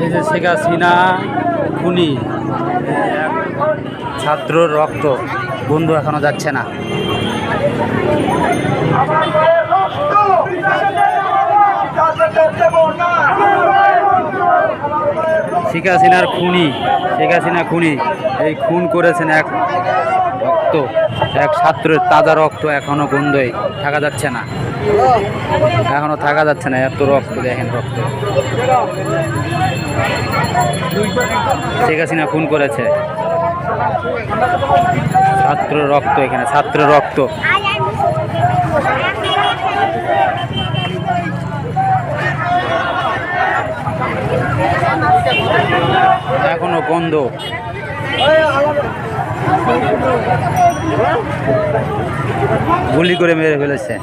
এই যে শেখ হাসিনা খুনি, ছাত্র রক্ত বন্ধ এখনো যাচ্ছে না। শেখ হাসিনার খুনি, শেখ হাসিনা খুনি, এই খুন করেছেন এক রক্ত, এক ছাত্রের তাজা রক্ত এখনো বন্ধই থাকা যাচ্ছে না, এখনো থাকা যাচ্ছে না। এত রক্ত দেখেন, রক্ত শেখ হাসিনা খুন করেছে, ছাত্র রক্ত, এখানে ছাত্র রক্ত। এখনো বন্ধ। গুলি করে মেরে ফেলেছে।